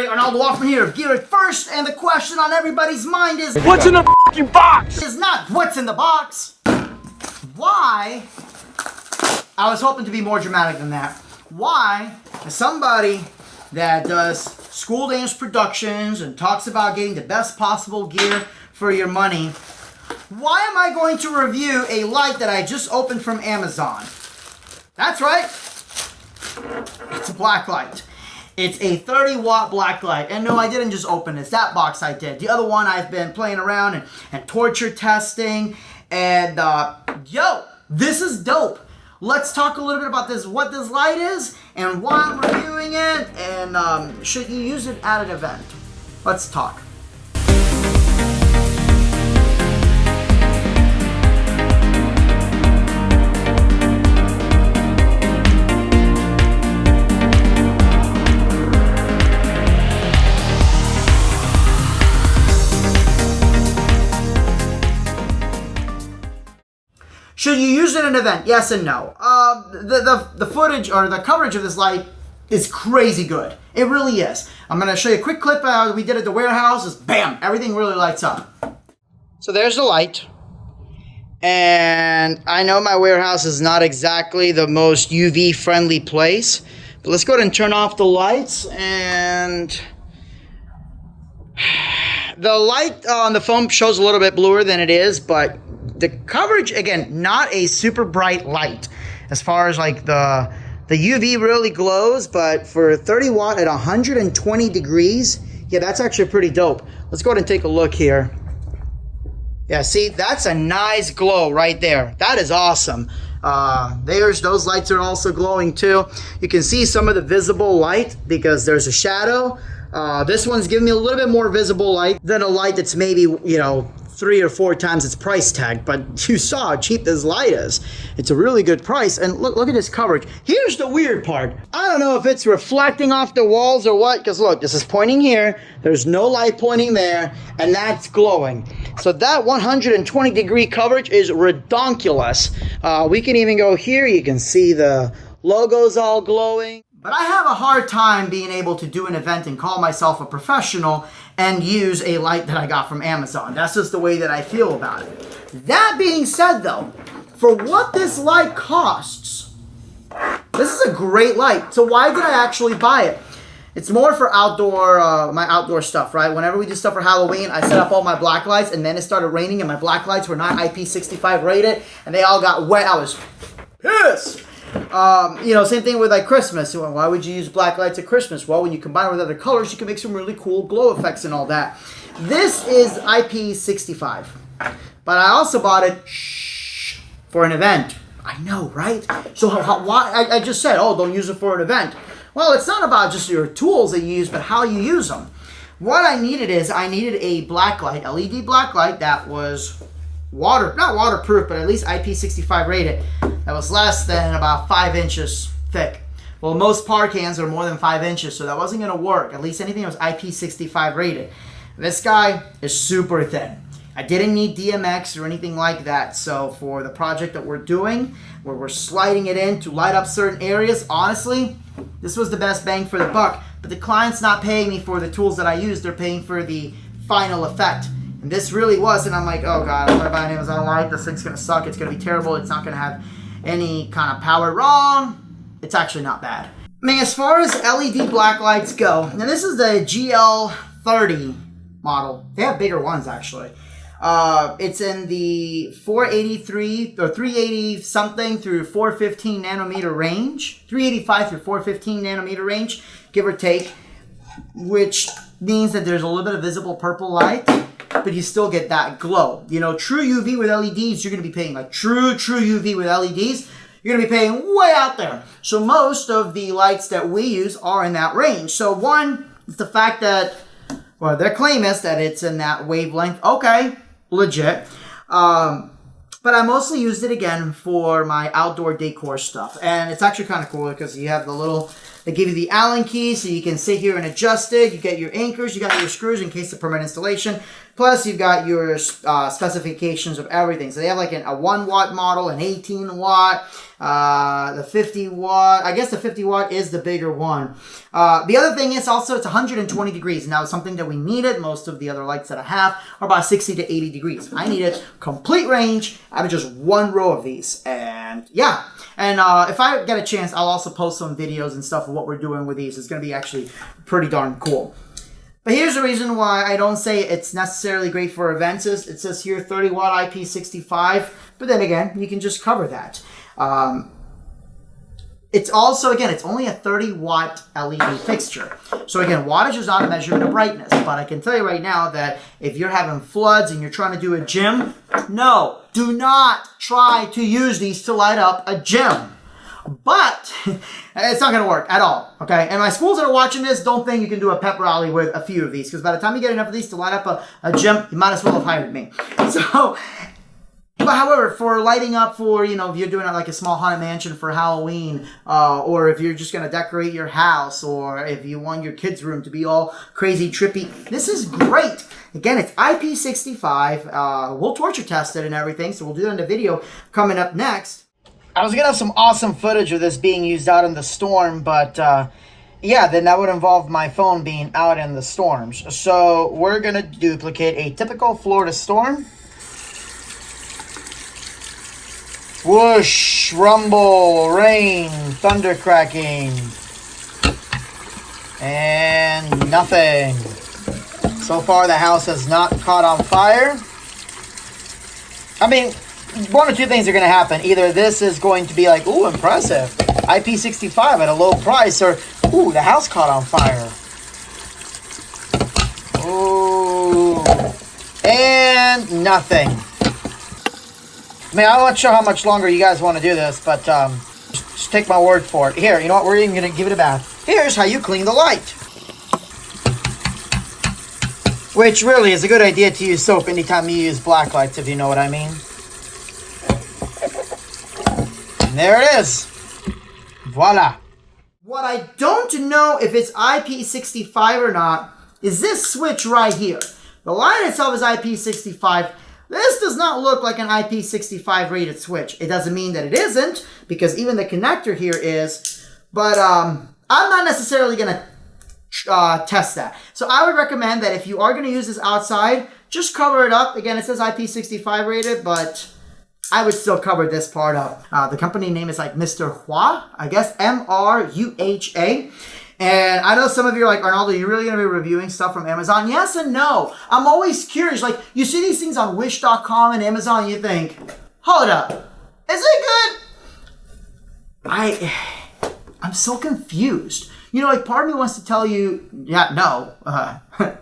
everybody, Arnaldo Hoffman here of Gear It First, and the question on everybody's mind is... What's in the f***ing box? ...is not what's in the box. Why... I was hoping to be more dramatic than that. Why, as somebody that does school dance productions and talks about getting the best possible gear for your money, why am I going to review a light that I just opened from Amazon? That's right. It's a black light. It's a 30-watt black light. And no, I didn't just open this. That box I did. The other one I've been playing around and torture testing. And, yo, this is dope. Let's talk a little bit about this, what this light is, and why I'm reviewing it, and should you use it at an event? Let's talk. Should you use it at an event? Yes and no. The footage or the coverage of this light is crazy good. It really is. I'm going to show you a quick clip we did at the warehouse. Just bam, everything really lights up. So there's the light. And I know my warehouse is not exactly the most UV friendly place. But let's go ahead and turn off the lights. And the light on the phone shows a little bit bluer than it is, but the coverage, again, not a super bright light. As far as like the UV really glows, but for 30 watt at 120 degrees, yeah, that's actually pretty dope. Let's go ahead and take a look here. Yeah, see, that's a nice glow right there. That is awesome. Those lights are also glowing too. You can see some of the visible light because there's a shadow. This one's giving me a little bit more visible light than a light that's maybe, 3 or 4 times its price tag, but you saw how cheap this light is. It's a really good price, and look at this coverage. Here's the weird part. I don't know if it's reflecting off the walls or what, because look, this is pointing here, there's no light pointing there, and that's glowing. So that 120 degree coverage is redonkulous. We can even go here, you can see the logos all glowing. But I have a hard time being able to do an event and call myself a professional and use a light that I got from Amazon. That's just the way that I feel about it. That being said though, for what this light costs, this is a great light. So why did I actually buy it? It's more for outdoor, my outdoor stuff, right? Whenever we do stuff for Halloween, I set up all my black lights, and then it started raining and my black lights were not IP65 rated and they all got wet. I was pissed. Same thing with like Christmas. Why would you use black lights at Christmas? Well, when you combine it with other colors, you can make some really cool glow effects and all that. This is IP65, but I also bought it for an event. I know, right? So why? I just said, don't use it for an event. Well, it's not about just your tools that you use, but how you use them. What I needed a black light, LED black light that was not waterproof, but at least IP65 rated. That was less than about 5 inches thick. Well, most par cans are more than 5 inches, so that wasn't going to work. At least anything that was IP65 rated. This guy is super thin. I didn't need DMX or anything like that. So for the project that we're doing, where we're sliding it in to light up certain areas, honestly, this was the best bang for the buck. But the client's not paying me for the tools that I use. They're paying for the final effect. And this really was, and I'm like, oh God, I'm going to buy an Amazon light. This thing's going to suck. It's going to be terrible. It's not going to have any kind of power. Wrong. It's actually not bad. I mean, as far as LED black lights go, now this is the GL30 model. They have bigger ones, actually. It's in the 483 or 380 something through 415 nanometer range. 385 through 415 nanometer range, give or take, which means that there's a little bit of visible purple light, but you still get that glow. True UV with LEDs, you're going to be paying, like true UV with LEDs, you're going to be paying way out there. So most of the lights that we use are in that range. So one is the fact that, well, their claim is that it's in that wavelength. Okay, legit. But I mostly used it again for my outdoor decor stuff. And it's actually kind of cool because you have the little, they give you the Allen key so you can sit here and adjust it. You get your anchors, you got your screws in case of permanent installation. Plus you've got your specifications of everything. So they have like a 1 watt model, an 18 watt, The 50 watt, I guess the 50 watt is the bigger one. The other thing is also it's 120 degrees. Now, something that we needed, most of the other lights that I have are about 60 to 80 degrees. I needed complete range out of just one row of these. And yeah. And if I get a chance, I'll also post some videos and stuff of what we're doing with these. It's going to be actually pretty darn cool. But here's the reason why I don't say it's necessarily great for events. It says here 30 watt IP65, but then again, you can just cover that. It's also, again, it's only a 30 watt LED fixture. So again, wattage is not a measurement of brightness, but I can tell you right now that if you're having floods and you're trying to do a gym, no, do not try to use these to light up a gym. But it's not going to work at all, okay? And my schools that are watching this, don't think you can do a pep rally with a few of these, because by the time you get enough of these to light up a gym, you might as well have hired me. So, but however, for lighting up for, you know, if you're doing it like a small haunted mansion for Halloween, or if you're just going to decorate your house, or if you want your kids' room to be all crazy, trippy, this is great. Again, it's IP65. We'll torture test it and everything, so we'll do that in the video coming up next. I was going to have some awesome footage of this being used out in the storm, but yeah, then that would involve my phone being out in the storms. So we're going to duplicate a typical Florida storm. Whoosh, rumble, rain, thunder cracking, and nothing. So far, the house has not caught on fire. I mean, one or two things are going to happen. Either this is going to be like, ooh, impressive, IP65 at a low price, or, ooh, the house caught on fire. Ooh, and nothing. I mean, I'm not sure how much longer you guys want to do this, but just take my word for it. Here, you know what? We're even going to give it a bath. Here's how you clean the light. Which really is a good idea to use soap anytime you use black lights, if you know what I mean. And there it is. Voila. What I don't know if it's IP65 or not is this switch right here. The light itself is IP65. This does not look like an IP65 rated switch. It doesn't mean that it isn't, because even the connector here is, but I'm not necessarily going to test that. So I would recommend that if you are going to use this outside, just cover it up. Again, it says IP65 rated, but I would still cover this part up. The company name is like Mr. Hua, I guess, MRUHA. And I know some of you are like, Arnaldo, you're really going to be reviewing stuff from Amazon? Yes and no. I'm always curious. Like, you see these things on Wish.com and Amazon, and you think, hold up, is it good? I'm so confused. You know, like, part of me wants to tell you, yeah, no,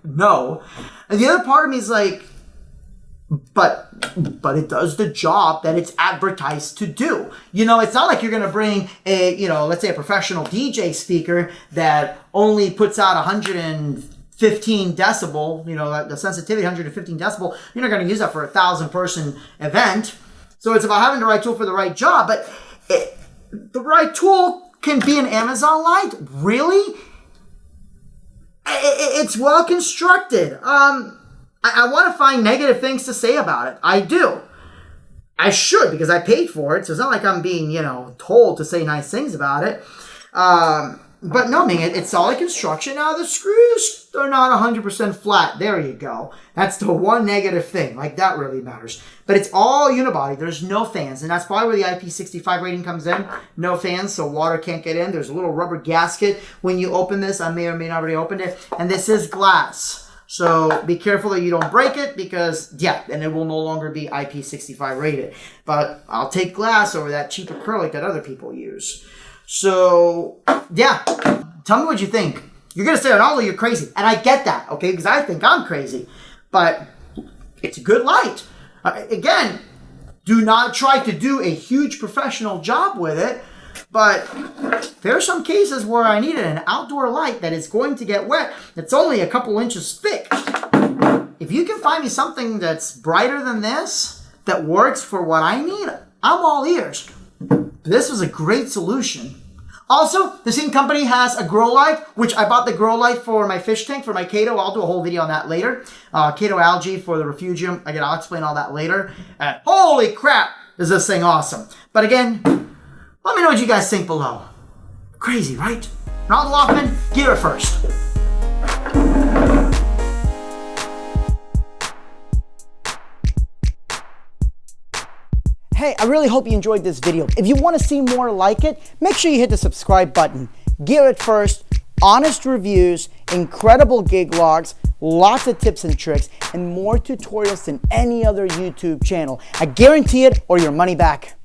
no. And the other part of me is like, but it does the job that it's advertised to do. You know, it's not like you're going to bring a, you know, let's say a professional DJ speaker that only puts out 115 decibel, you know, the sensitivity 115 decibel. You're not going to use that for a 1,000-person event. So it's about having the right tool for the right job. But the right tool can be an Amazon light? Really? It's well constructed. I want to find negative things to say about it. I do. I should, because I paid for it, so it's not like I'm being, you know, told to say nice things about it. But no, I mean, it's solid construction. Now, the screws, they're not 100% flat. There you go. That's the one negative thing. Like, that really matters. But it's all unibody. There's no fans, and that's probably where the IP65 rating comes in. No fans, so water can't get in. There's a little rubber gasket when you open this. I may or may not already opened it. And this is glass. So be careful that you don't break it, because, yeah, then it will no longer be IP65 rated. But I'll take glass over that cheap acrylic that other people use. So, yeah, tell me what you think. You're going to say, Arnaldo, you're crazy. And I get that, okay, because I think I'm crazy. But it's a good light. Again, do not try to do a huge professional job with it. But there are some cases where I needed an outdoor light that is going to get wet. It's only a couple inches thick. If you can find me something that's brighter than this, that works for what I need, I'm all ears. This was a great solution. Also, the same company has a grow light, which I bought the grow light for my fish tank, for my Chaeto. I'll do a whole video on that later. Chaeto algae for the refugium. Again, I'll explain all that later. Holy crap, is this thing awesome. But again, Let me know what you guys think below. Crazy, right? Ronald Walkman, gear it first. Hey, I really hope you enjoyed this video. If you want to see more like it, make sure you hit the subscribe button. Gear it first, honest reviews, incredible gig logs, lots of tips and tricks, and more tutorials than any other YouTube channel. I guarantee it or your money back.